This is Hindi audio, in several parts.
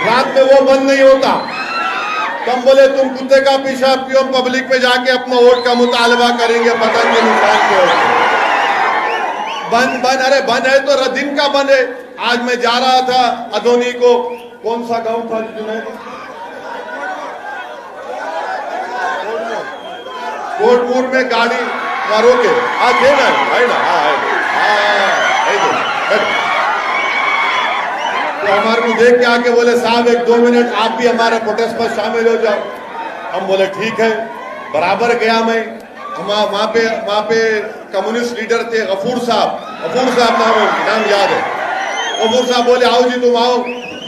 रात में वो बंद नहीं होता। तुम बोले तुम कुत्ते का पेशाब पियो, पब्लिक पे जाके अपना वोट का मुतालबा करेंगे पतंग के नुकसान के। बंद बंद, अरे बंद है तो दिन का बंद है। आज मैं जा रहा था अदोनी को, कौन सा गांव था जुनैद, कोटपुर में गाड़ी मारो के आज है ना, है ना, तो हमारे को देख के आके बोले साहब 1-2 मिनट आप भी हमारे प्रोटेस्ट पर शामिल हो जाओ। हम बोले ठीक है। बराबर गया मैं, वहां पे कम्युनिस्ट लीडर थे गफूर साहब नाम याद है। गफूर साहब बोले आओ जी तुम आओ,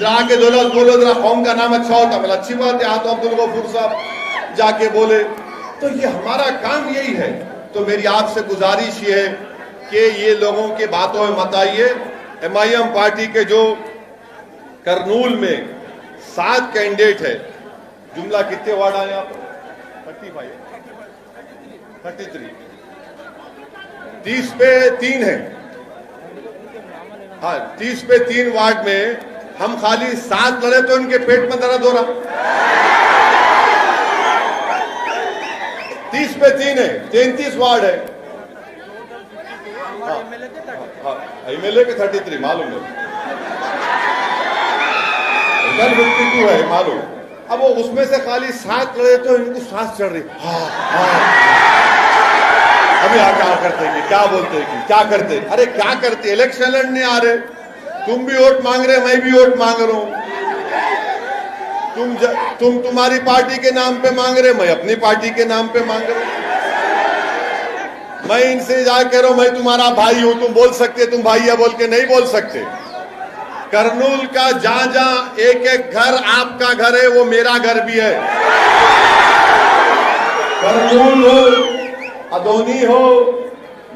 जाके दौलत बोलो जरा कौम का नाम अच्छा होता। बोला अच्छी बात है, तो अब्दुल गफूर साहब जाके बोले। तो ये हमारा काम यही है। तो मेरी आपसे गुजारिश ये है कि ये लोगों की बातों में मत आइए। MIM पार्टी के जो करनूल में 7 कैंडिडेट है, जुमला कितने वार्ड आए आप? 35, 33, 30 पे 3 है। हाँ 30 पे 3 वार्ड में हम खाली 7 लड़े तो इनके पेट में दर्द हो रहा। 30 पे 3 है, 33 वार्ड है। MLA के 33 मालूम है, 52 है मालूम। अब वो उसमें से खाली 7 लड़े तो इनको सांस चढ़ रही। अभी क्या करते कि क्या बोलते कि क्या करते? अरे क्या करते, इलेक्शन लड़ने आ रहे, तुम भी वोट मांग रहे, मैं भी वोट मांग रहा हूं। तुम तुम्हारी पार्टी के नाम पे मांग रहे, मैं अपनी पार्टी के नाम पे मांग रहा हूं। मैं इनसे जा कह रहा हूं मैं तुम्हारा भाई हूं, तुम बोल सकते तुम भाई है बोल के नहीं बोल सकते। करनूल का जहां जहां एक घर आपका घर है वो मेरा घर भी है। करनूल हो, अदोनी हो,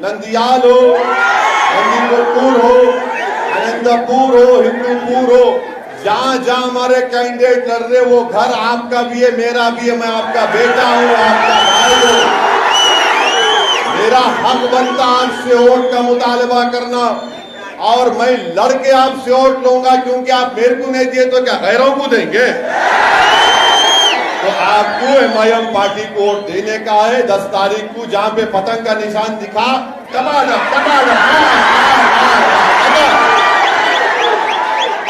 नंदियाल हो, नंदीपुर हो, अनंतपुर हो, हिंदूपुर हो, जहां जहां हमारे कैंडिडेट लड़ रहे वो घर आपका भी है, मेरा भी है। मैं आपका बेटा हूं, आपका भाई हूं। मेरा हक बनता आपसे वोट का मुतालबा करना, और मैं लड़के आपसे वोट लूंगा, क्योंकि आप मेरे को नहीं दिए तो क्या गैरों को देंगे? तो आपको MIM पार्टी को वोट देने का है। 10 तारीख को जहां पे पतंग का निशान दिखा,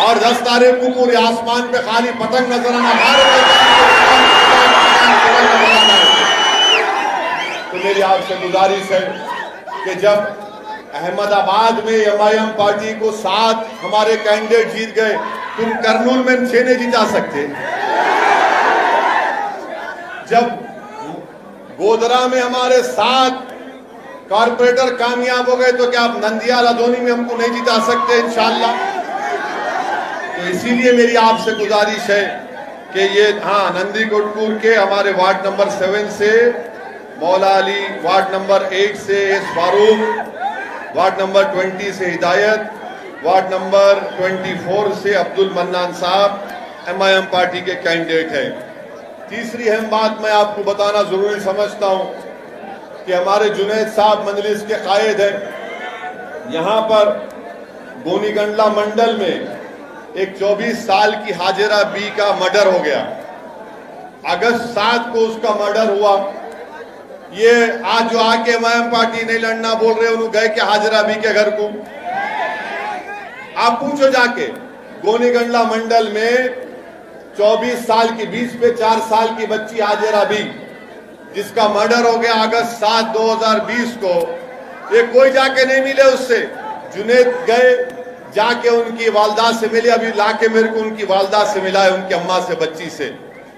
और 10 तारीख को पूरे आसमान पे खाली पतंग नजर आना। तो मेरी आपसे गुजारिश है कि जब अहमदाबाद में MIM पार्टी को 7 हमारे कैंडिडेट जीत गए, तुम करनूल में 6 नहीं जीता सकते। जब गोधरा में हमारे 7 कारपोरेटर कामयाब हो गए, तो क्या आप नंदियाल अदोनी में हमको नहीं जिता सकते इंशाअल्लाह? तो इसीलिए मेरी आपसे गुजारिश है कि ये नंदीकोटपुर के हमारे वार्ड नंबर 7 से मौला अली, वार्ड नंबर 8 से एस फारूक, वार्ड नंबर 20 से हिदायत, वार्ड नंबर 24 से अब्दुल मन्नान साहब MIM पार्टी के कैंडिडेट हैं। तीसरी अहम बात मैं आपको बताना जरूरी समझता हूं कि हमारे जुनैद साहब मजलिस के कायद हैं। यहां पर गोनीगंडला मंडल में एक 24 साल की हाजिरा बी का मर्डर हो गया। अगस्त 7 को उसका मर्डर हुआ। ये आज जो आके MIM पार्टी नहीं लड़ना बोल रहे, उन्होंने गए कि हाजिरा बी के घर को आप पूछो जाके। गोनीगंडला मंडल में 24 साल की 20 पे 4 साल की बच्ची हाजिरा बी, जिसका मर्डर हो गया अगस्त 7, 2020 को। ये कोई जाके नहीं मिले उससे। जुनैद गए, जाके उनकी वालदा से मिले। अभी लाके मेरे को उनकी वालदा से मिला है, उनकी अम्मा से, बच्ची से।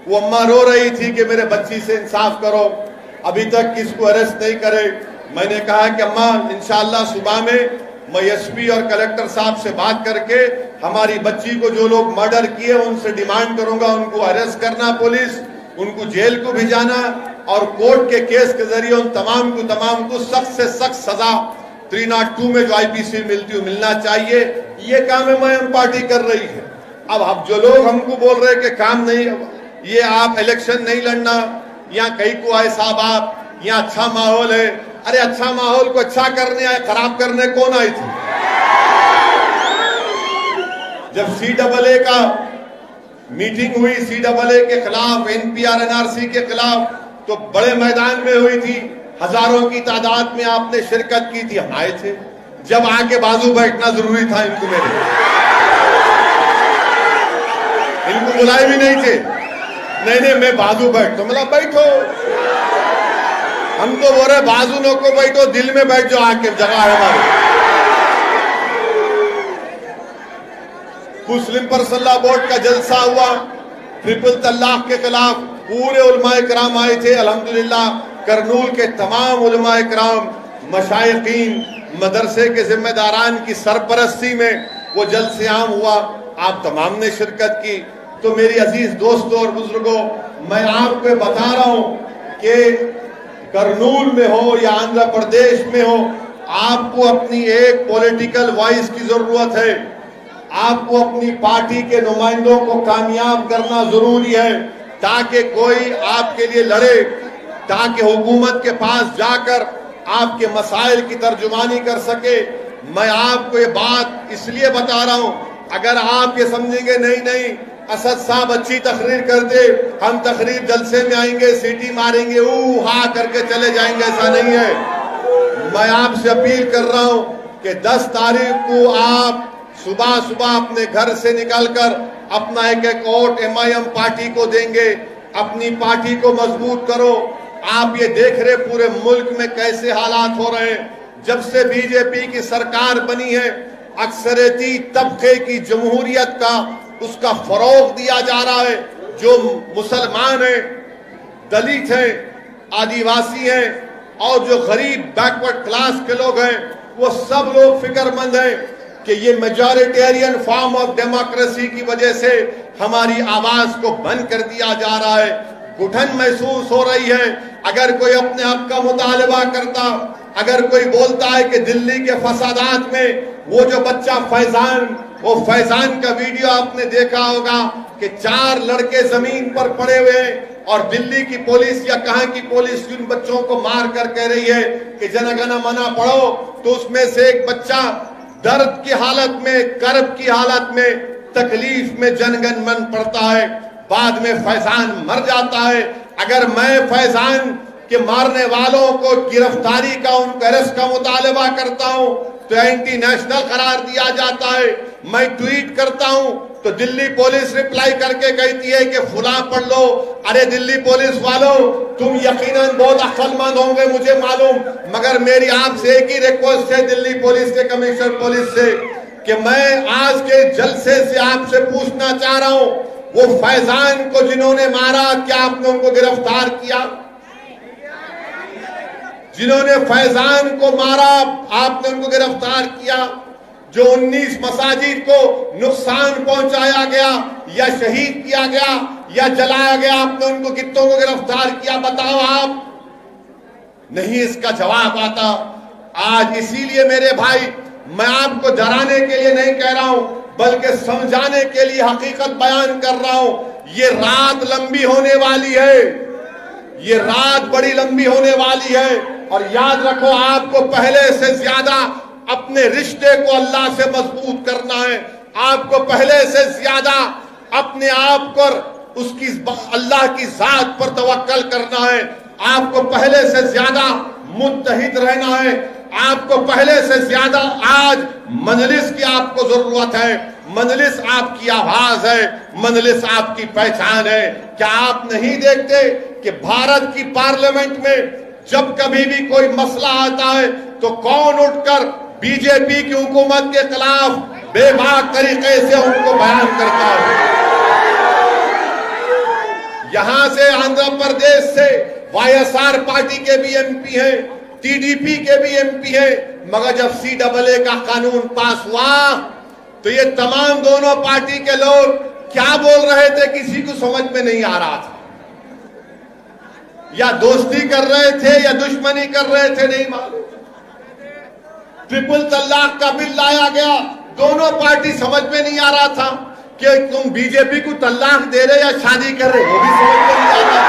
वो अम्मा रो रही थी कि मेरे बच्ची से इंसाफ करो, अभी तक किसको अरेस्ट नहीं करे। मैंने कहा कि अम्मा इंशाअल्लाह सुबह में मैं SP और कलेक्टर साहब से बात करके हमारी बच्ची को जो लोग मर्डर किए उनसे डिमांड करूंगा, उनको अरेस्ट करना, पुलिस उनको जेल को भिजाना, और कोर्ट के केस के जरिए उन तमाम को सख्त से सख्त सजा 302 में जो IPC मिलती है मिलना चाहिए। ये काम MIM पार्टी कर रही है। अब जो लोग हमको बोल रहे हैं कि काम नहीं, ये आप इलेक्शन नहीं लड़ना, यहाँ कहीं को आए साहब आप, यहाँ अच्छा माहौल है। अरे अच्छा माहौल को अच्छा करने आए, खराब करने कौन आई थी? जब CAA का मीटिंग हुई CAA के खिलाफ, NPR NRC के खिलाफ, तो बड़े मैदान में हुई थी, हजारों की तादाद में आपने शिरकत की थी, हम आए थे। जब आके बाजू बैठना जरूरी था इनको, मेरे इनको बुलाए भी नहीं थे। नहीं मैं बाजू बैठता, मतलब बैठो, हम तो बोल रहे बाजू नो को बैठो, दिल में बैठ जाओ, आके जगह है हमारी। मुस्लिम पर्सनल बोर्ड का जलसा हुआ, ट्रिपल तलाक के खिलाफ पूरे उलमाए कराम आए थे। अल्हम्दुलिल्लाह करनूल के तमाम उलमाए कराम, मशाइखीन, मदरसे के जिम्मेदारान की सरपरस्ती में वो जलसे आम हुआ, आप तमाम ने शिरकत की। तो मेरी अजीज दोस्तों और बुजुर्गों, मैं आपको बता रहा हूं कि करनूल में हो या आंध्र प्रदेश में हो, आपको अपनी एक पॉलिटिकल वॉइस की जरूरत है। आपको अपनी पार्टी के नुमाइंदों को कामयाब करना जरूरी है, ताकि कोई आपके लिए लड़े, ताकि हुकूमत के पास जाकर आपके मसाइल की तर्जुमानी कर सके। मैं आपको ये बात इसलिए बता रहा हूं, अगर आप ये समझेंगे नहीं असद साहब अच्छी तकरीर करते, हम तकरीर जलसे में आएंगे, सीटी मारेंगे, हा करके चले जाएंगे, ऐसा नहीं है। मैं आपसे अपील कर रहा हूं कि 10 तारीख को आप सुबह सुबह अपने घर से निकलकर अपना एक वोट MIM पार्टी को देंगे। अपनी पार्टी को मजबूत करो। आप ये देख रहे पूरे मुल्क में कैसे हालात हो रहे हैं। जब से बीजेपी की सरकार बनी है, अक्सरियती तबके की जमहूरियत का उसका फरोग दिया जा रहा है। जो मुसलमान हैं, दलित हैं, आदिवासी हैं और जो गरीब बैकवर्ड क्लास के लोग हैं, वो सब लोग फिक्रमंद हैं कि ये मेजॉरिटेरियन फॉर्म ऑफ डेमोक्रेसी की वजह से हमारी आवाज को बंद कर दिया जा रहा है। घुटन महसूस हो रही है। अगर कोई अपने आप का मुतालबा करता, अगर कोई बोलता है कि दिल्ली के फसादात में वो जो बच्चा फैजान, वो फैजान का वीडियो आपने देखा होगा कि 4 लड़के जमीन पर पड़े हुए और दिल्ली की पुलिस या कहां की पुलिस उन बच्चों को मार कर कह रही है कि जनगण मना पढ़ो, तो उसमें से एक बच्चा दर्द की हालत में, कर्ब की हालत में, तकलीफ में जनगण मन पड़ता है, बाद में फैजान मर जाता है। अगर मैं फैजान के मारने वालों को गिरफ्तारी का, उनको अरेस्ट का मुतालबा करता हूं तो एंटी नेशनल करार दिया जाता है। मैं ट्वीट करता हूं तो दिल्ली पुलिस रिप्लाई करके कहती है कि फुला पढ़ लो। अरे दिल्ली पुलिस वालों, तुम यकीनन बहुत अक्लमंद होंगे, मुझे मालूम, मगर मेरी आपसे एक ही रिक्वेस्ट है दिल्ली पुलिस के कमिश्नर पुलिस से कि मैं आज के जलसे से आपसे पूछना चाह रहा हूं, वो फैजान को जिन्होंने मारा, क्या आपने उनको गिरफ्तार किया? जिन्होंने फैजान को मारा, आपने उनको गिरफ्तार किया? जो 19 मसाजिद को नुकसान पहुंचाया गया या शहीद किया गया या जलाया गया, आपने उनको कितनों को गिरफ्तार किया? बताओ आप। नहीं इसका जवाब आता। आज इसीलिए मेरे भाई, मैं आपको डराने के लिए नहीं कह रहा हूं, बल्कि समझाने के लिए हकीकत बयान कर रहा हूं। ये रात लंबी होने वाली है, ये रात बड़ी लंबी होने वाली है। और याद रखो, आपको पहले से ज्यादा अपने रिश्ते को अल्लाह से मजबूत करना है। आपको पहले से ज्यादा अपने आप पर, उसकी अल्लाह की जात पर तवक्कल करना है। आपको पहले से ज्यादा मुत्तहिद रहना है। आपको पहले से ज्यादा आज मजलिस की आपको जरूरत है। मजलिस आपकी आवाज है, मजलिस आपकी पहचान है। क्या आप नहीं देखते कि भारत की पार्लियामेंट में जब कभी भी कोई मसला आता है तो कौन उठकर बीजेपी की हुकूमत के खिलाफ बेबाक तरीके से उनको बयान करता है? यहां से आंध्र प्रदेश से YSR पार्टी के भी MP हैं, TDP के भी MP हैं, मगर जब CAA का कानून पास हुआ तो ये तमाम दोनों पार्टी के लोग क्या बोल रहे थे किसी को समझ में नहीं आ रहा था। या दोस्ती कर रहे थे या दुश्मनी कर रहे थे, नहीं मालूम। ट्रिपल तलाक का बिल लाया गया, दोनों पार्टी समझ में नहीं आ रहा था कि तुम बीजेपी को तलाक दे रहे या शादी कर रहे, वो भी समझ में नहीं आ रहा।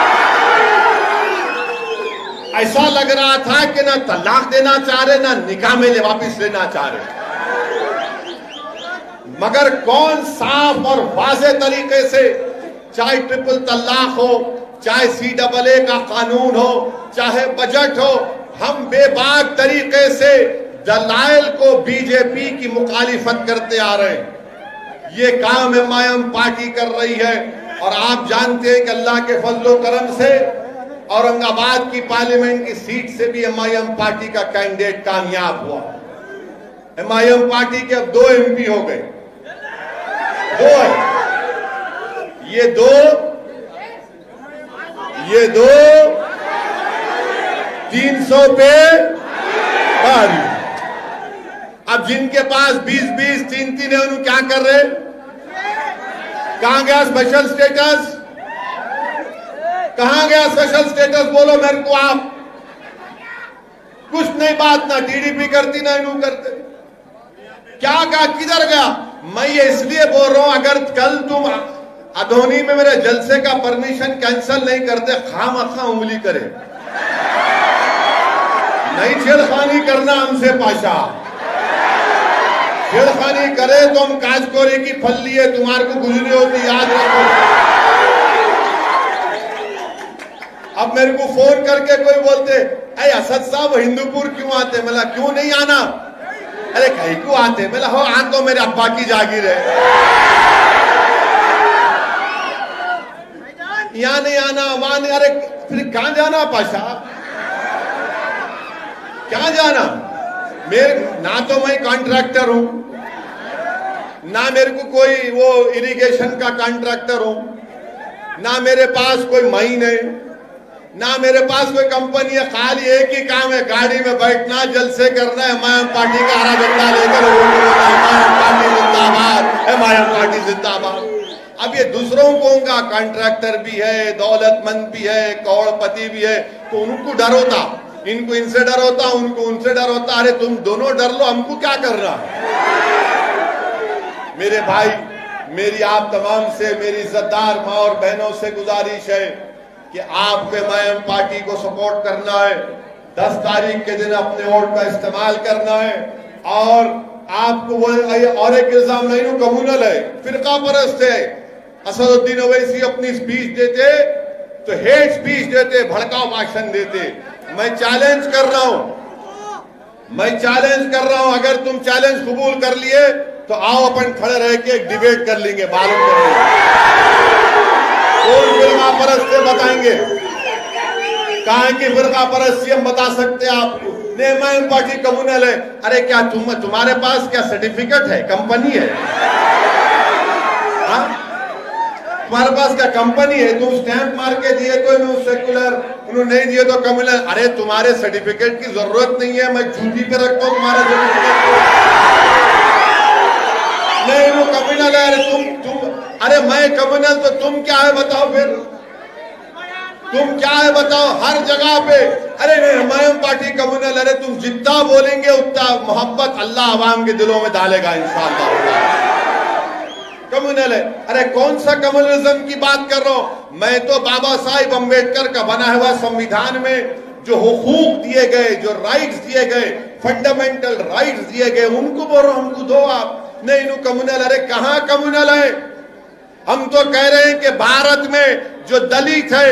ऐसा लग रहा था कि ना तलाक देना चाह रहे, ना निकाह में वापिस लेना चाह रहे। मगर कौन साफ और वाज़े तरीके से चाहे ट्रिपल तलाक हो, चाहे CAA का कानून हो, चाहे बजट हो, हम बेबाक तरीके से दलाइल को बीजेपी की मुखालिफत करते आ रहे हैं। ये काम MIM पार्टी कर रही है। और आप जानते हैं कि अल्लाह के फजलो करम से औरंगाबाद की पार्लियामेंट की सीट से भी MIM पार्टी का कैंडिडेट कामयाब हुआ। MIM पार्टी के अब 2 MP हो गए, 2 है। ये दो 300 पे पारी। अब जिनके पास 20-20, 3-3 है, उन्हें क्या कर रहे? कहां गया स्पेशल स्टेटस? कहां गया स्पेशल स्टेटस? बोलो मेरे को आप। कुछ नहीं, बात ना TDP करती ना इन्हों करते। क्या कहा, किधर गया? मैं ये इसलिए बोल रहा हूं, अगर कल तुम अधोनी में मेरे जलसे का परमिशन कैंसिल नहीं करते, खामखा उंगली करे। नहीं छेड़खानी करना हमसे पाशा। छेड़खानी करे तो हम काजकोरे की फल्ली है, तुम्हारे को गुजरी होती, याद रखो। अब मेरे को फोन करके कोई बोलते, अरे असद साहब हिंदूपुर क्यों आते? मला क्यों नहीं आना? अरे कहीं क्यों आते? मला हो आ तो मेरे अब्बा की जागीर है, यहां नहीं आना, वहां नहीं। अरे फिर कहां जाना पाशा? क्या जाना? मेरे ना तो मैं कॉन्ट्रैक्टर हूं, ना मेरे को कोई वो इरिगेशन का कॉन्ट्रैक्टर हूं, ना मेरे पास कोई माइन है, ना मेरे पास कोई कंपनी है। खाली एक ही काम है, गाड़ी में बैठना, जलसे करना है, MIM पार्टी का हरा झंडा लेकर MIM पार्टी जिंदाबाद, MIM पार्टी जिंदाबाद। अब ये दूसरों को उनका कॉन्ट्रैक्टर भी है, दौलतमंद भी है, करोड़पति भी है, तो उनको डर होता, इनको इनसे डर होता, उनको उनसे डर होता। अरे तुम दोनों डर लो, हमको क्या करना? मेरे भाई, मेरी आप तमाम से, मेरी इज्जतदार माँ और बहनों से गुजारिश है कि आपको MIM पार्टी को सपोर्ट करना है। 10 तारीख के दिन अपने वोट का इस्तेमाल करना है। और आपको वो और एक इल्जाम नहीं, कम्युनल है, फिरका परस्त है। असदुद्दीन ओवैसी अपनी स्पीच देते तो हेट स्पीच देते, भड़काऊ भाषण देते। मैं चैलेंज कर रहा हूं, अगर तुम चैलेंज कबूल कर लिए तो आओ अपन खड़े रह के एक डिबेट कर लेंगे, मालूम कर लेंगे कौन फिरका परस्त है, बताएंगे। कहां की फिरका परस्ती हम बता सकते हैं आपको। MIM पार्टी कम्युनल है। अरे क्या तुम्हारे पास क्या सर्टिफिकेट है? कंपनी है? हाँ, तुम्हारे पास क्या कंपनी है? तुम स्टैंप मार के दिए तो इन्होंने सेकुलर, उन्होंने नहीं दिए तो कम्युनल। अरे तुम्हारे सर्टिफिकेट की जरूरत नहीं है, मैं छुट्टी पे रखता हूं तुम्हारे सर्टिफिकेट को। नहीं वो कम्युनल है। अरे तुम अरे मैं कम्युनल तो तुम क्या है बताओ? फिर तुम क्या है बताओ? हर जगह पे अरे नहीं MIM पार्टी कम्युनल। अरे तुम जितना बोलेंगे उतना मोहब्बत अल्लाह आवाम के दिलों में डालेगा इंशाअल्लाह। कम्युनल है। अरे कौन सा कम्युनलिज्म की बात कर रहा हूं मैं? तो बाबा साहिब अम्बेडकर का बना हुआ संविधान में जो हुकूक दिए गए, जो राइट्स दिए गए, फंडामेंटल राइट्स दिए गए, उनको बोलो हमको दो आप। नहीं कम्युनल। अरे कहां कम्युनल है? हम तो कह रहे हैं कि भारत में जो दलित है,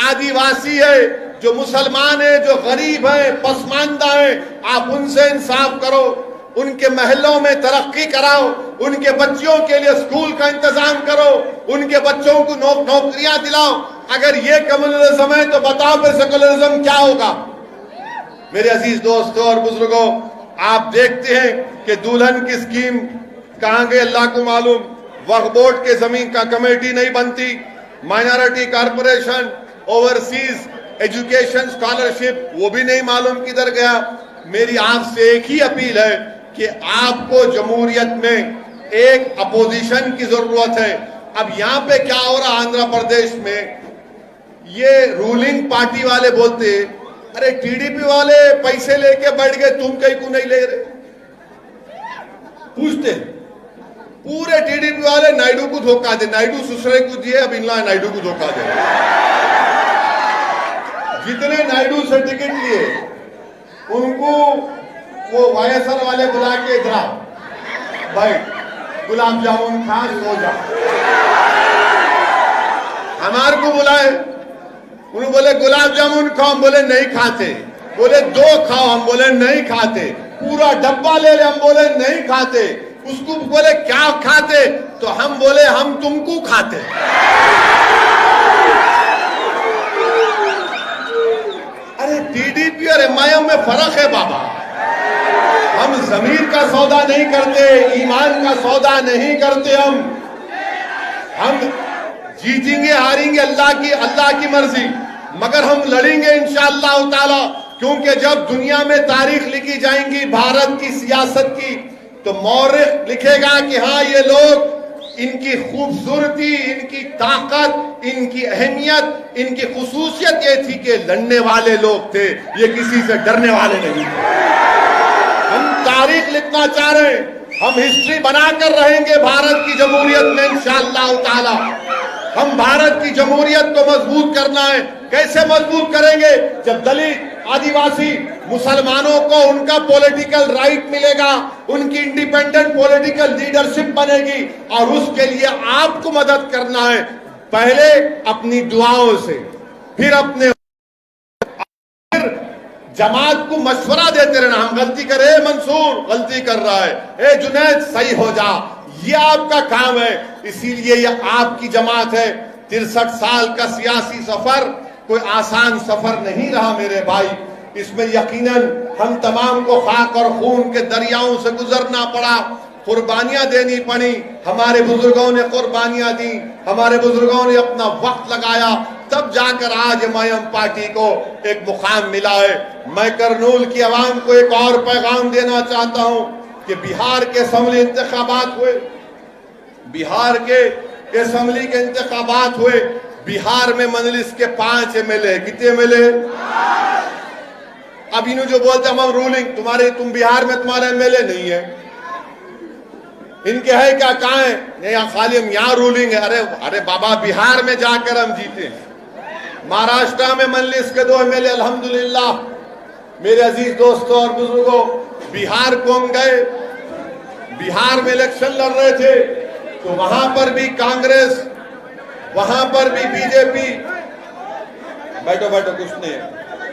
आदिवासी है, जो मुसलमान है, जो गरीब है, पसमानदा है, आप उनसे इंसाफ करो, उनके महलों में तरक्की कराओ, उनके बच्चों के लिए स्कूल का इंतजाम करो, उनके बच्चों को नौकरियां दिलाओ। अगर ये कम्युनलिज्म है तो बताओ फिर सेकुलरिज्म क्या होगा? मेरे अजीज दोस्तों और बुजुर्गों, आप देखते हैं कि दुल्हन की स्कीम कहां गई अल्लाह को मालूम। वक्फ बोर्ड के जमीन का कमेटी नहीं बनती, minority corporation, overseas education scholarship वो भी नहीं मालूम किधर गया। मेरी आपसे एक ही अपील है कि आपको जमहूरियत में एक अपोजिशन की जरूरत है। अब यहां पे क्या हो रहा आंध्र प्रदेश में, ये रूलिंग पार्टी वाले बोलते अरे टीडीपी वाले पैसे लेके बैठ गए, तुम कहीं को नहीं ले रहे। पूछते पूरे टीडीपी वाले नायडू को धोखा दे, नायडू सुसरे को दिए, अब इनला नायडू को धोखा दे। जितने नायडू से टिकट लिए उनको वो वाईएसआर वाले बुला के इधर भाई गुलाब जामुन खा, सो जा। हमारे को बुलाए, उन्होंने बोले गुलाब जामुन खाओ, हम बोले नहीं खाते। बोले 2 खाओ, हम बोले नहीं खाते। पूरा डब्बा ले ले, हम बोले नहीं खाते। उसको बोले क्या खाते, तो हम बोले हम तुमको खाते। अरे टीडीपी और एमआईएम में फर्क है बाबा। हम जमीर का सौदा नहीं करते, ईमान का सौदा नहीं करते। हम जीतेंगे हारेंगे अल्लाह की मर्जी, मगर हम लड़ेंगे इंशाअल्लाह ताला। क्योंकि जब दुनिया में तारीख लिखी जाएंगी भारत की सियासत की, तो मौरिख लिखेगा कि हाँ ये लोग, इनकी खूबसूरती, इनकी ताकत, इनकी अहमियत, इनकी खुसूसियत ये थी कि लड़ने वाले लोग थे, ये किसी से डरने वाले नहीं थे। हम तारीख लिखना चाह रहे हैं, हम हिस्ट्री बनाकर रहेंगे भारत की जमहूरियत में इंशाअल्लाह ताला। हम भारत की जमहूरियत को मजबूत करना है। कैसे मजबूत करेंगे? जब दलित, आदिवासी, मुसलमानों को उनका पॉलिटिकल राइट मिलेगा, उनकी इंडिपेंडेंट पॉलिटिकल लीडरशिप बनेगी। और उसके लिए आपको मदद करना है, पहले अपनी दुआओं से, फिर अपने जमात को मशवरा देते रहना। हम गलती करे, मंसूर गलती कर रहा है, ए जुनैद सही हो जा, ये आपका काम है। इसीलिए ये आपकी जमात है। 63 साल का सियासी सफर कोई आसान सफर नहीं रहा मेरे भाई। इसमें यकीनन हम तमाम को खाक और खून के दरियाओं से गुजरना पड़ा, कुर्बानियां देनी पड़ी। हमारे बुजुर्गों ने कुर्बानियां दी, हमारे बुजुर्गों ने अपना वक्त लगाया, तब जाकर आज एमआईएम पार्टी को एक मुकाम मिला है। मैं करनूल की आवाम को एक और पैगाम देना चाहता हूं कि बिहार के असेंबली इंतखाबात हुए, बिहार के असेंबली के इंतखाबात हुए। बिहार में मजलिस के 5 एमएलए, कितने एमएलए? अब इन्हों जो बोलते हम रूलिंग, तुम बिहार में तुम्हारा एमएलए नहीं है, इनके है क्या, कहां है? यहाँ खाली हम यहाँ रूलिंग है। अरे बाबा, बिहार में जाकर हम जीते हैं। महाराष्ट्र में मजलिस के 2 एमएलए अल्हम्दुलिल्लाह। मेरे अजीज दोस्तों और बुजुर्गों, बिहार को हम गए, बिहार में इलेक्शन लड़ रहे थे, तो वहां पर भी कांग्रेस, वहां पर भी बीजेपी। बैठो बैठो, कुछ नहीं है,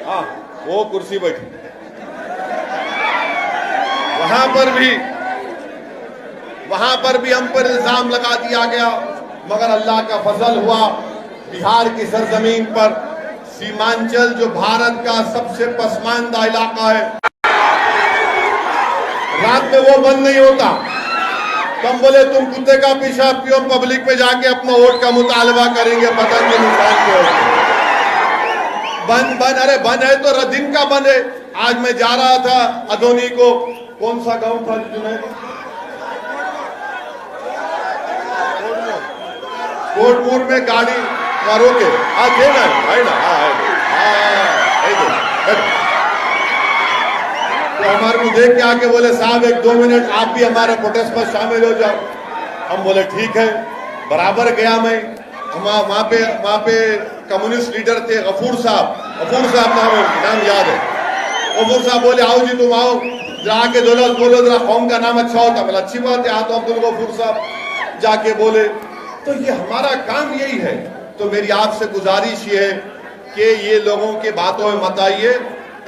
हाँ वो कुर्सी बैठी। वहां पर भी हम पर इल्जाम लगा दिया गया, मगर अल्लाह का फजल हुआ। बिहार की सरजमीन पर सीमांचल, जो भारत का सबसे पसमानदा इलाका है, रात में वो बंद नहीं होता। तुम बोले तुम कुत्ते का पेशाब पियो, पब्लिक पे जाके अपना वोट का मुतालबा करेंगे, पतंग के निशान पे बंद। अरे बंद है तो दिन का बंद है। आज मैं जा रहा था अदोनी को, कौन सा गांव था जुनैद? कोटपुर में गाड़ी रोके, थे ना, है ना, तो हमारे को देख के आके बोले साहब 1-2 मिनट आप भी हमारे प्रोटेस्ट पर शामिल हो जाओ। हम बोले ठीक है। बराबर गया मैं, वहां पे कम्युनिस्ट लीडर थे गफूर साहब नाम याद है। गफूर साहब बोले आओ जी तुम आओ, जाके दौलत बोलो, जरा कौम का नाम अच्छा होता। बोला अच्छी बात है, आता अब्दुल गफूर साहब जाके बोले। तो ये हमारा काम यही है। तो मेरी आपसे गुजारिश ये है कि ये लोगों की बातों में मत आइए।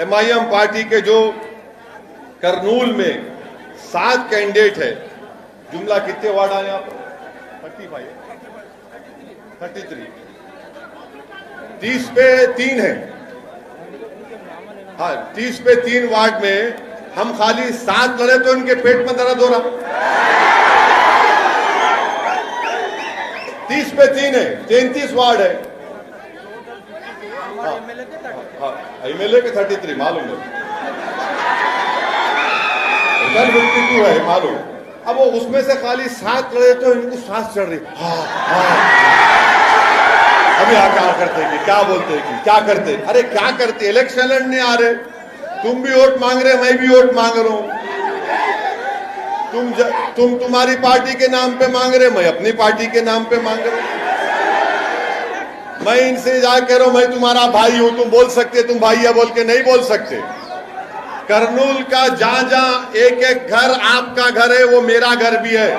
एमआईएम पार्टी के जो करनूल में 7 कैंडिडेट है, जुमला कितने वार्ड आए आप? 35, 33, 30 पे 3 है। हाँ, 30 पे 3 वार्ड में हम खाली 7 लड़े तो इनके पेट में दर्द हो रहा। 30 पे 3 है, 33 वार्ड है। एमएलए के 33 मालूम है, 52 है मालूम। अब वो उसमें से खाली 7 लड़े तो इनको सांस चढ़ रही। अभी क्या करते कि क्या बोलते कि क्या करते? अरे क्या करते? इलेक्शन लड़ने आ रहे, तुम भी वोट मांग रहे, मैं भी वोट मांग रहा हूं। तुम तुम्हारी पार्टी के नाम पे मांग रहे, मैं अपनी पार्टी के नाम पे मांग रहा हूं। मैं इनसे जा कह रहा हूं मैं तुम्हारा भाई हूं, तुम बोल सकते तुम भाई है बोल के नहीं बोल सकते। करनूल का जहां जहां एक घर आपका घर है, वो मेरा घर भी है।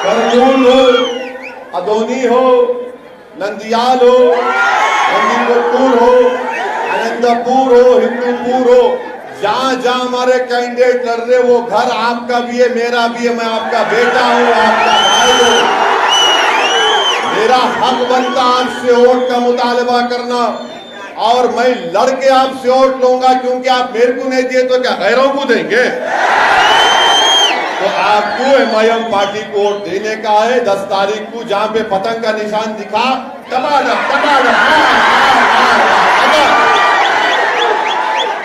करनूल हो, अदोनी हो, नंदियाल हो, नंदीपुर हो, आनंदपुर हो, हिंदूपुर हो, जहां जहां हमारे कैंडिडेट लड़ रहे वो घर आपका भी है, मेरा भी है। मैं आपका बेटा हूं, आपका भाई हूं। मेरा हक बनता आपसे वोट का मुतालबा करना, और मैं लड़के आपसे वोट लूंगा, क्योंकि आप मेरे को नहीं दिए तो क्या गैरों को देंगे? तो आपको एमआईएम पार्टी को वोट देने का है। 10 तारीख को जहां पे पतंग का निशान दिखा,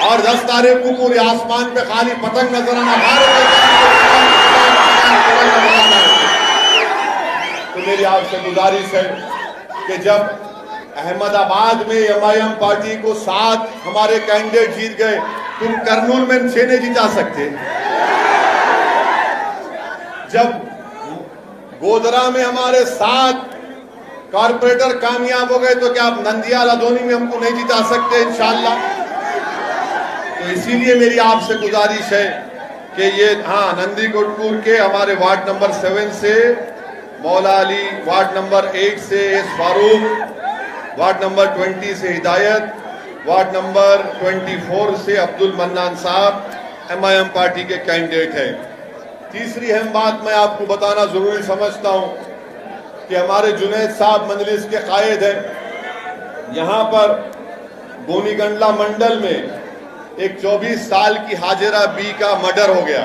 और 10 तारीख को पूरे आसमान पे खाली पतंग नजर आना। तो मेरी आपसे गुजारिश है कि जब अहमदाबाद में एमआईएम पार्टी को 7 हमारे कैंडिडेट जीत गए, तुम करनूल में 6 नहीं जिता सकते। जब गोधरा में हमारे 7 कारपोरेटर कामयाब हो गए, तो क्या आप नंदियाल अदोनी में हमको नहीं जिता सकते इंशाअल्लाह? तो इसीलिए मेरी आपसे गुजारिश है कि ये नंदीकोटपुर के हमारे वार्ड नंबर 7 से मौला अली, वार्ड नंबर 8 से एस फारूक, वार्ड नंबर 20 से हिदायत, वार्ड नंबर 24 से अब्दुल मन्नान साहब एमआईएम पार्टी के कैंडिडेट हैं। तीसरी अहम बात मैं आपको बताना जरूरी समझता हूं कि हमारे जुनैद साहब मजलिस के कायद हैं। यहां पर गोनीगंडला मंडल में एक 24 साल की हाजिरा बी का मर्डर हो गया।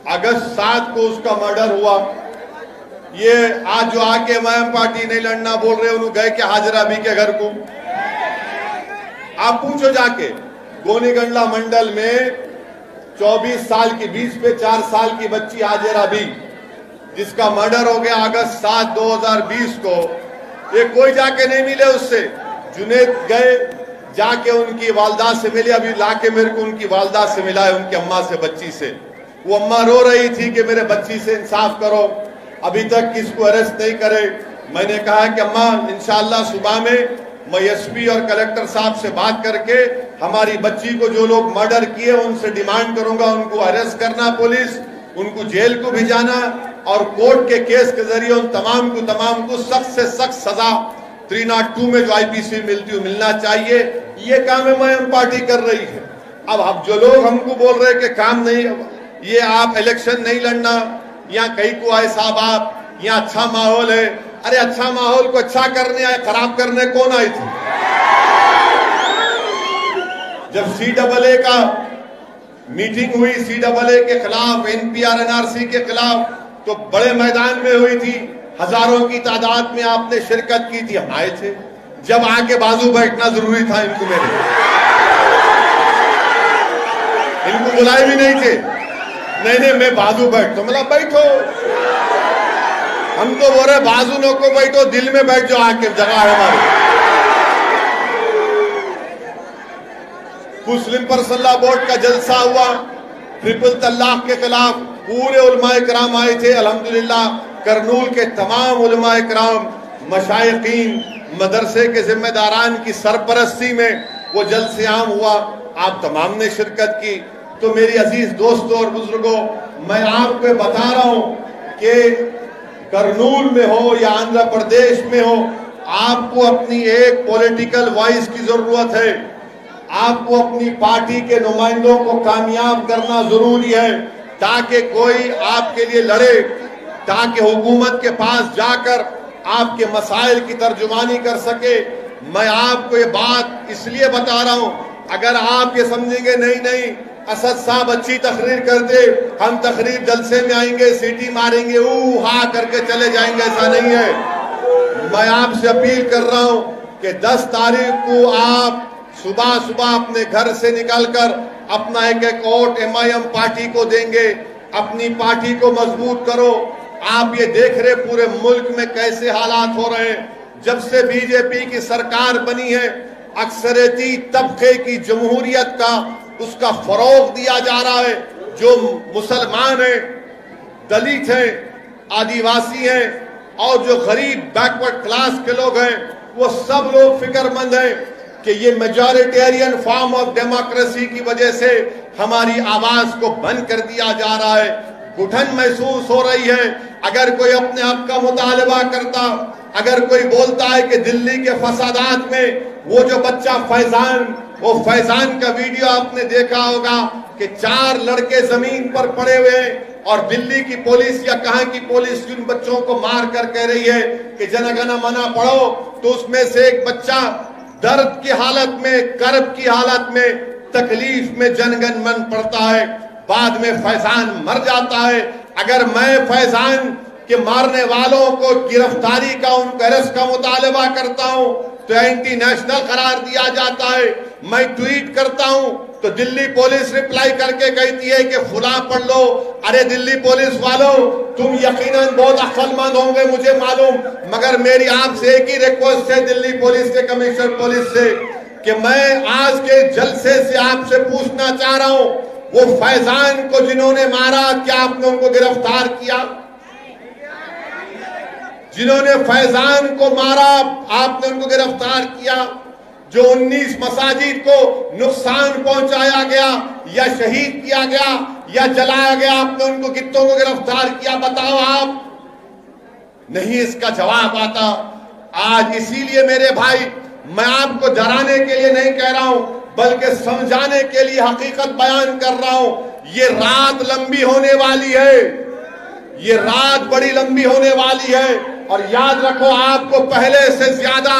अगस्त 7 को उसका मर्डर हुआ। ये आज जो आके एमआईएम पार्टी नहीं लड़ना बोल रहे, उन्होंने गए क्या हाजिरा बी के घर को? आप पूछो जाके। गोनीगंडला मंडल में 24 साल की 20 पे 4 साल की बच्ची हाजिरा बी, जिसका मर्डर हो गया अगस्त 7, 2020 को। ये कोई जाके नहीं मिले उससे। जुनैद गए, जाके उनकी वालदा से मिले। अभी लाके मेरे को उनकी वालदा से मिला है, उनकी अम्मा से, बच्ची से। वो अम्मा रो रही थी कि मेरे बच्ची से इंसाफ करो, अभी तक किसको अरेस्ट नहीं करे। मैंने कहा कि अम्मा इंशाअल्लाह सुबह में मैं एसपी और कलेक्टर साहब से बात करके हमारी बच्ची को जो लोग मर्डर किए उनसे डिमांड करूंगा उनको अरेस्ट करना, पुलिस उनको जेल को भिजाना, और कोर्ट के केस के जरिए उन तमाम को सख्त से सख्त सजा 302 में जो आईपीसी मिलती है मिलना चाहिए। ये काम एमआईएम पार्टी कर रही है। अब जो लोग हमको बोल रहे कि काम नहीं, ये आप इलेक्शन नहीं लड़ना, यहाँ कहीं को आए साहब आप, यहाँ अच्छा माहौल है। अरे अच्छा माहौल को अच्छा करने आए, खराब करने कौन आई थी? जब CAA का मीटिंग हुई, CAA के खिलाफ, NPR NRC के खिलाफ, तो बड़े मैदान में हुई थी, हजारों की तादाद में आपने शिरकत की थी, हम आए थे। जब आके बाजू बैठना जरूरी था इनको, मेरे इनको बुलाए भी नहीं थे। नहीं मैं बाजू बैठ, तो मतलब बैठो। हम तो बोल रहे बाजू नो को बैठो, दिल में बैठ जाओ, आके जगह है हमारी। मुस्लिम पर्सनल बोर्ड का जलसा हुआ, ट्रिपल तलाक के खिलाफ पूरे उलमाए कराम आए थे। अल्हम्दुलिल्लाह करनूल के तमाम उलमाए कराम, मशाइखीन, मदरसे के जिम्मेदारान की सरपरस्ती में वो जलसे आम हुआ। आप तमाम ने शिरकत की। तो मेरी अजीज दोस्तों और बुजुर्गों, मैं आपको बता रहा हूं कि करनूल में हो या आंध्र प्रदेश में हो, आपको अपनी एक पॉलिटिकल वॉइस की जरूरत है। आपको अपनी पार्टी के नुमाइंदों को कामयाब करना जरूरी है, ताकि कोई आपके लिए लड़े, ताकि हुकूमत के पास जाकर आपके मसाइल की तर्जुमानी कर सके। मैं आपको ये बात इसलिए बता रहा हूं, अगर आप ये समझेंगे नहीं असद साहब अच्छी तकरीर करते, हम तकरीर जलसे में आएंगे, सीटी मारेंगे, हा करके चले जाएंगे, ऐसा नहीं है। मैं आपसे अपील कर रहा हूं कि 10 तारीख को आप सुबह सुबह अपने घर से निकलकर अपना एक वोट एमआईएम पार्टी को देंगे। अपनी पार्टी को मजबूत करो। आप ये देख रहे पूरे मुल्क में कैसे हालात हो रहे हैं। जब से बीजेपी की सरकार बनी है, अक्सरियती तबके की जमहूरियत का उसका फरोग दिया जा रहा है। जो मुसलमान हैं, दलित हैं, आदिवासी हैं और जो गरीब बैकवर्ड क्लास के लोग हैं, वो सब लोग फिक्रमंद हैं कि ये मेजॉरिटेरियन फॉर्म ऑफ डेमोक्रेसी की वजह से हमारी आवाज को बंद कर दिया जा रहा है। घुटन महसूस हो रही है। अगर कोई अपने हक का मुतालबा करता, अगर कोई बोलता है कि दिल्ली के फसादात में वो जो बच्चा फैजान, वो फैजान का वीडियो आपने देखा होगा कि 4 लड़के जमीन पर पड़े हुए हैं और दिल्ली की पुलिस या कहां की पुलिस उन बच्चों को मार कर कह रही है कि जनगण मना पढ़ो, तो उसमें से एक बच्चा दर्द की हालत में, कर्ब की हालत में, तकलीफ में जनगण मन पढ़ता है, बाद में फैजान मर जाता है। अगर मैं फैजान के मारने वालों को गिरफ्तारी का, उनके अरेस्ट का मुतालबा करता हूं तो एंटी नेशनल करार दिया जाता है। मैं ट्वीट करता हूं तो दिल्ली पुलिस रिप्लाई करके कहती है कि फुला पढ़ लो। अरे दिल्ली पुलिस वालों, तुम यकीनन बहुत अक्लमंद होंगे मुझे मालूम, मगर मेरी आपसे एक ही रिक्वेस्ट है दिल्ली पुलिस के कमिश्नर पुलिस से कि मैं आज के जलसे से आपसे पूछना चाह रहा हूं, वो फैजान को जिन्होंने मारा, क्या आपने उनको गिरफ्तार किया? जिन्होंने फैजान को मारा, आपने उनको गिरफ्तार किया? जो 19 मसाजिद को नुकसान पहुंचाया गया या शहीद किया गया या जलाया गया, आपने उनको कितनों को गिरफ्तार किया? बताओ आप। नहीं इसका जवाब आता। आज इसीलिए मेरे भाई, मैं आपको डराने के लिए नहीं कह रहा हूं, बल्कि समझाने के लिए हकीकत बयान कर रहा हूं। ये रात लंबी होने वाली है, ये रात बड़ी लंबी होने वाली है। और याद रखो, आपको पहले से ज्यादा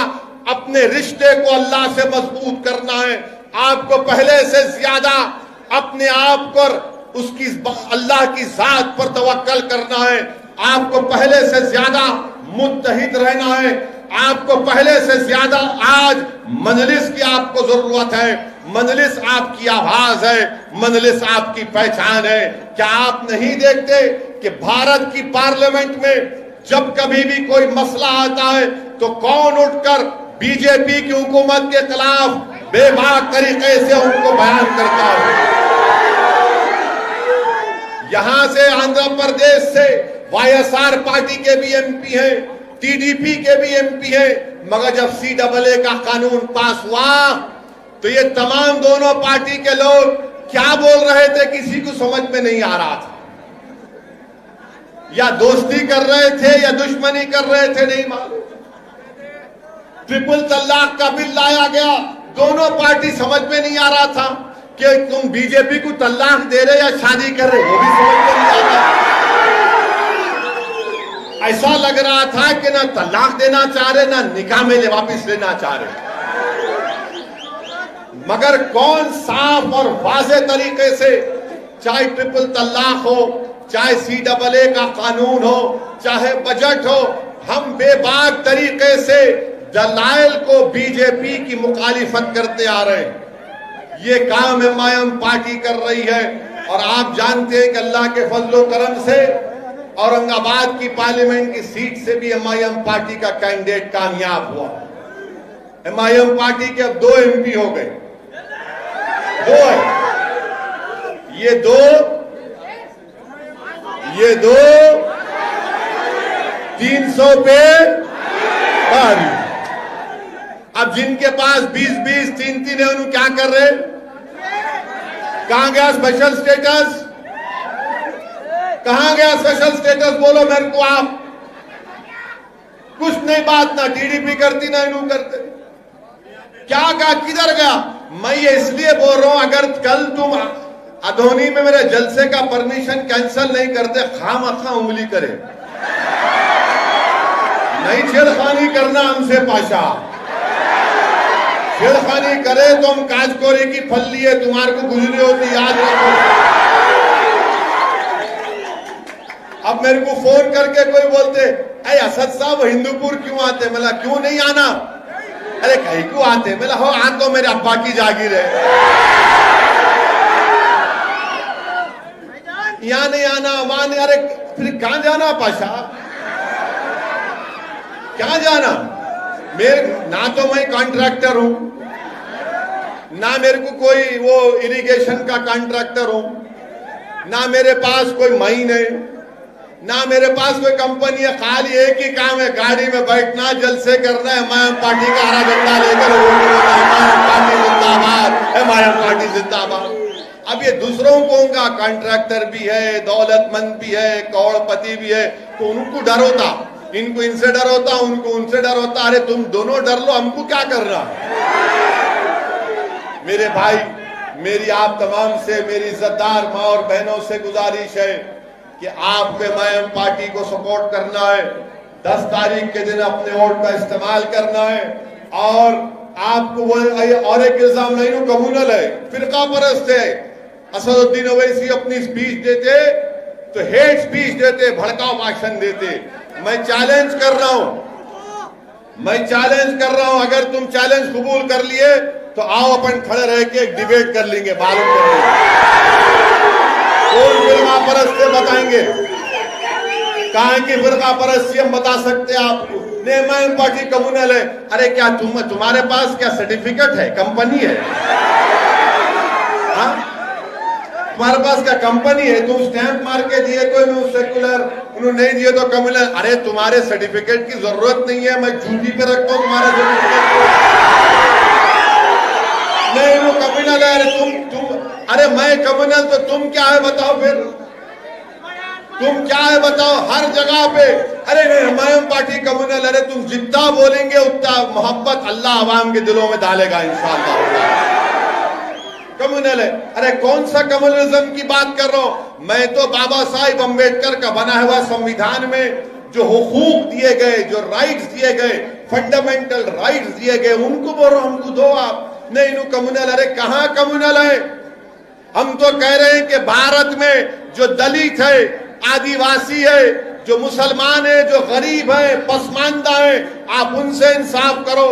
अपने रिश्ते को अल्लाह से मजबूत करना है। आपको पहले से ज्यादा अपने आप पर, उसकी अल्लाह की जात पर तवक्कल करना है। आपको पहले से ज्यादा मुत्तहिद रहना है। आपको पहले से ज्यादा आज मजलिस की आपको जरूरत है। मजलिस आपकी आवाज है, मजलिस आपकी पहचान है। क्या आप नहीं देखते कि भारत की पार्लियामेंट में जब कभी भी कोई मसला आता है तो कौन उठकर बीजेपी की हुकूमत के खिलाफ बेबाक तरीके से उनको बयान करता है? यहां से आंध्र प्रदेश से वाईएसआर पार्टी के भी एमपी हैं, टीडीपी के भी एमपी हैं, मगर जब सीएए का कानून पास हुआ तो ये तमाम दोनों पार्टी के लोग क्या बोल रहे थे किसी को समझ में नहीं आ रहा था। या दोस्ती कर रहे थे या दुश्मनी कर रहे थे, नहीं मालूम। ट्रिपल तलाक का बिल लाया गया, दोनों पार्टी समझ में नहीं आ रहा था कि तुम बीजेपी को तलाक दे रहे या शादी कर रहे, वो भी समझ में नहीं आ रहा। ऐसा लग रहा था कि ना तलाक देना चाह रहे, ना निकाह में वापिस लेना चाह रहे। मगर कौन साफ और वाज़े तरीके से, चाहे ट्रिपल तलाक हो, चाहे सीएए का कानून हो, चाहे बजट हो, हम बेबाक तरीके से दलाइल को बीजेपी की मुखालिफत करते आ रहे हैं। ये काम एमआईएम पार्टी कर रही है। और आप जानते हैं कि अल्लाह के फजलो करम से औरंगाबाद की पार्लियामेंट की सीट से भी एमआईएम पार्टी का कैंडिडेट कामयाब हुआ। एमआईएम पार्टी के अब 2 एमपी हो गए, 2 है। ये दो 300 पे पारी। अब जिनके पास 20-20, 3-3 है, उन्होंने क्या कर रहे? कहां गया स्पेशल स्टेटस? कहां गया स्पेशल स्टेटस? बोलो मेरे को आप। कुछ नहीं, बात ना टीडीपी करती ना इन्हों करते। क्या कहा, किधर गया? मैं ये इसलिए बोल रहा हूं, अगर कल तुम अधोनी में मेरे जलसे का परमिशन कैंसिल नहीं करते, खामखा उंगली करे। नहीं छेड़खानी करना हमसे पाशा। छेड़खानी करे तो हम काजकोरी की फल्ली है, तुम्हारे को गुजरी होती, याद रखो। अब मेरे को फोन करके कोई बोलते, अरे असद साहब हिंदूपुर क्यों आते? मला क्यों नहीं आना? अरे कहीं क्यों आते? मला हो आ तो मेरे अब्बा की जागीर है, यहाँ नहीं आना, वहां नहीं। अरे फिर कहां जाना पाशा? क्या जाना? मेरे ना तो मैं कॉन्ट्रैक्टर हूं, ना मेरे को कोई वो इरिगेशन का कॉन्ट्रैक्टर हूं, ना मेरे पास कोई माइन है, ना मेरे पास कोई कंपनी है। खाली एक ही काम है, गाड़ी में बैठना, जलसे करना है, एमआईएम पार्टी का हरा झंडा लेकर एमआईएम पार्टी जिंदाबाद, एमआईएम पार्टी जिंदाबाद। अब ये दूसरों को उनका कॉन्ट्रैक्टर भी है, दौलतमंद भी है, करोड़पति भी है, तो उनको डर होता, इनको इनसे डर होता, उनको उनसे डर होता। अरे तुम दोनों डर लो, हमको क्या करना। मेरे भाई, मेरी आप तमाम से, मेरी इज्जतदार माँ और बहनों से गुजारिश है कि आपको एमआईएम पार्टी को सपोर्ट करना है। 10 तारीख के दिन अपने वोट का इस्तेमाल करना है। और आपको वो और एक इल्जाम नहीं, कम्युनल है, फिरका परस्त है। असदुद्दीन ओवैसी अपनी स्पीच देते तो हेट स्पीच देते, भड़काऊ भाषण देते। मैं चैलेंज कर रहा हूं, अगर तुम चैलेंज कबूल कर लिए तो आओ अपन खड़े रह के एक डिबेट कर लेंगे, मालूम कर लेंगे कौन फिरका परस्त है, बताएंगे कहां की फिरका परस्ती हम बता सकते हैं आपको। एमआईएम पार्टी कम्युनल है। अरे क्या तुम्हारे पास क्या सर्टिफिकेट है, कंपनी है? हाँ, तुम्हारे पास क्या कंपनी है? तुम स्टैंप मार के दिए कोई सेकुलर, उन्होंने नहीं दिए तो कम्युनल। अरे तुम्हारे सर्टिफिकेट की जरूरत नहीं है, मैं ड्यूटी पे रखता हूं तुम्हारे सर्टिफिकेट को। नहीं वो कम्युनल है। अरे तुम अरे मैं कम्युनल तो तुम क्या है बताओ, फिर तुम क्या है बताओ हर जगह पे। अरे एमआईएम पार्टी कम्युनल। अरे तुम जितना बोलेंगे उतना मोहब्बत अल्लाह अवाम के दिलों में डालेगा इंशाअल्लाह। कम्युनल है। अरे कौन सा कम्युनलिज्म की बात कर रहा हूं मैं? तो बाबा साहिब अम्बेडकर का बना हुआ संविधान में जो हुकूक दिए गए, जो राइट्स दिए गए, फंडामेंटल राइट्स दिए गए, उनको बोल रहा हूं हमको दो आप। नहीं कम्युनल। अरे कहां कम्युनल है? हम तो कह रहे हैं कि भारत में जो दलित है, आदिवासी है, जो मुसलमान है, जो गरीब है, पसमानदा है, आप उनसे इंसाफ करो,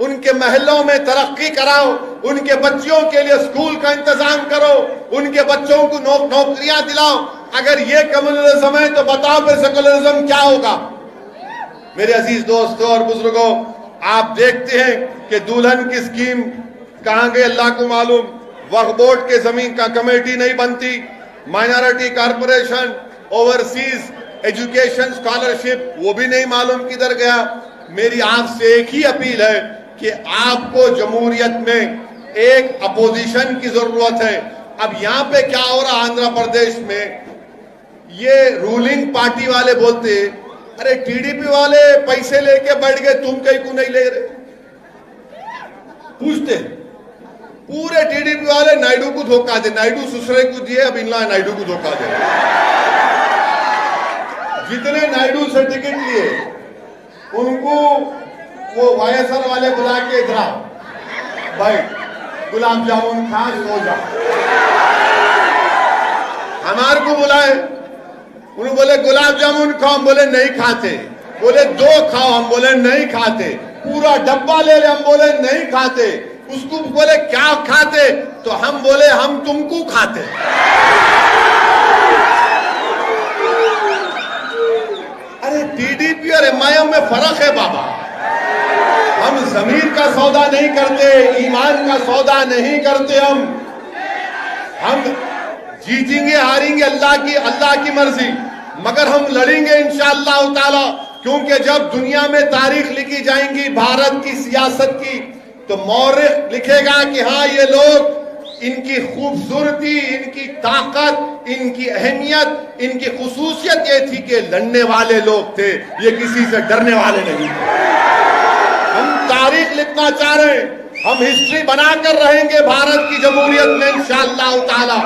उनके महलों में तरक्की कराओ, उनके बच्चों के लिए स्कूल का इंतजाम करो, उनके बच्चों को नौकरियां दिलाओ। अगर ये कम्युनलिज्म है तो बताओ फिर सेकुलरिज्म क्या होगा? मेरे अजीज दोस्तों और बुजुर्गों, आप देखते हैं कि दुल्हन की स्कीम कहां गई अल्लाह को मालूम। वक्फ बोर्ड के जमीन का कमेटी नहीं बनती, minority corporation, overseas education scholarship वो भी नहीं मालूम किधर गया। मेरी आपसे एक ही अपील है कि आपको जमहूरियत में एक अपोजिशन की जरूरत है। अब यहां पे क्या हो रहा आंध्र प्रदेश में, ये रूलिंग पार्टी वाले बोलते अरे टीडीपी वाले पैसे लेके बैठ गए, तुम कहीं को नहीं ले रहे। पूछते पूरे टीडीपी वाले नायडू को धोखा दे, नायडू सुसरे को दिए, अब इनला नायडू को धोखा दे। जितने नायडू से टिकट लिए उनको वो वाईएसआर वाले बुला के इधर भाई गुलाब जामुन खा सो जा। हमारे को बुलाए, उन्होंने बोले गुलाब जामुन खाओ, हम बोले नहीं खाते। बोले 2 खाओ, हम बोले नहीं खाते। पूरा डब्बा ले ले, हम बोले नहीं खाते। उसको बोले क्या खाते, तो हम बोले हम तुमको खाते। अरे टीडीपी और एमआईएम में फर्क है बाबा। हम जमीर का सौदा नहीं करते, ईमान का सौदा नहीं करते। हम जीतेंगे हारेंगे अल्लाह की मर्जी, मगर हम लड़ेंगे इंशाअल्लाह ताला। क्योंकि जब दुनिया में तारीख लिखी जाएंगी भारत की सियासत की, तो मौरिख लिखेगा कि हाँ ये लोग, इनकी खूबसूरती, इनकी ताकत, इनकी अहमियत, इनकी खुसूसियत ये थी कि लड़ने वाले लोग थे, ये किसी से डरने वाले नहीं थे। हम तारीख लिखना चाह रहे हैं, हम हिस्ट्री बनाकर रहेंगे भारत की जमहूरियत में इंशाअल्लाह ताला।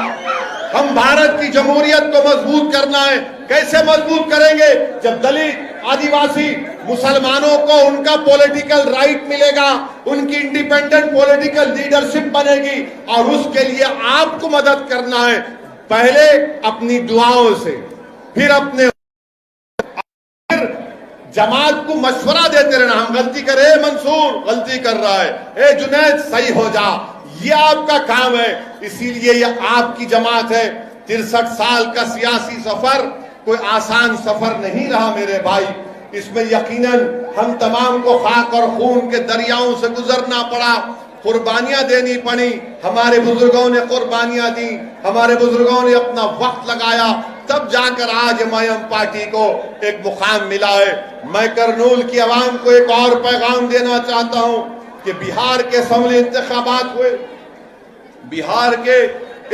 हम भारत की जमहूरियत को मजबूत करना है। कैसे मजबूत करेंगे? जब दलित, आदिवासी, मुसलमानों को उनका पॉलिटिकल राइट मिलेगा, उनकी इंडिपेंडेंट पॉलिटिकल लीडरशिप बनेगी। और उसके लिए आपको मदद करना है, पहले अपनी दुआओं से, फिर अपने जमात को मशवरा देते रहना। हम गलती करे, मंसूर गलती कर रहा है, ए जुनैद सही हो जा, ये आपका काम है। इसीलिए ये आपकी जमात है। 63 साल का सियासी सफर कोई आसान सफर नहीं रहा मेरे भाई। इसमें यकीनन हम तमाम को खाक और खून के दरियाओं से गुजरना पड़ा, कुर्बानियां देनी पड़ी। हमारे बुजुर्गों ने कुर्बानियां दी, हमारे बुजुर्गों ने अपना वक्त लगाया, तब जाकर आज एमआईएम पार्टी को एक मुकाम मिला है। मैं करनूल की आवाम को एक और पैगाम देना चाहता हूं कि बिहार के असेंबली इंतखाबात हुए, बिहार के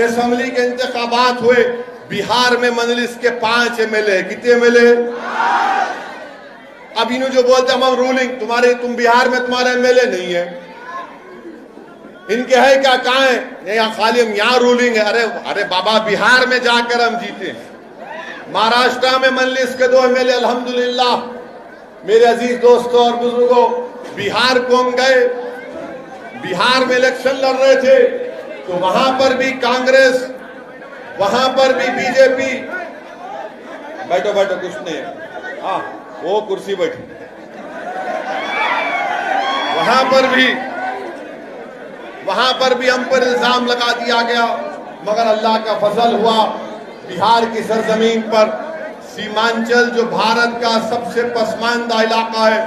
असेंबली के इंतखाबात हुए, बिहार में मजलिस के 5 एमएलए, कितने एमएलए? अब इन्हों जो बोलते हम रूलिंग, तुम बिहार में तुम्हारा एमएलए नहीं है, इनके है क्या, कहां है? यहाँ खाली हम यहाँ रूलिंग है। अरे बाबा, बिहार में जाकर हम जीते हैं, महाराष्ट्र में मजलिस के 2 एमएलए अल्हम्दुलिल्लाह। मेरे अजीज दोस्तों और बुजुर्गों, बिहार को हम गए, बिहार में इलेक्शन लड़ रहे थे तो वहां पर भी कांग्रेस, वहां पर भी बीजेपी, बैठो बैठो, कुछ नहीं है, हाँ वो कुर्सी बैठी, वहां पर भी हम पर इल्जाम लगा दिया गया, मगर अल्लाह का फजल हुआ, बिहार की सरजमीन पर सीमांचल जो भारत का सबसे पसमानदा इलाका है,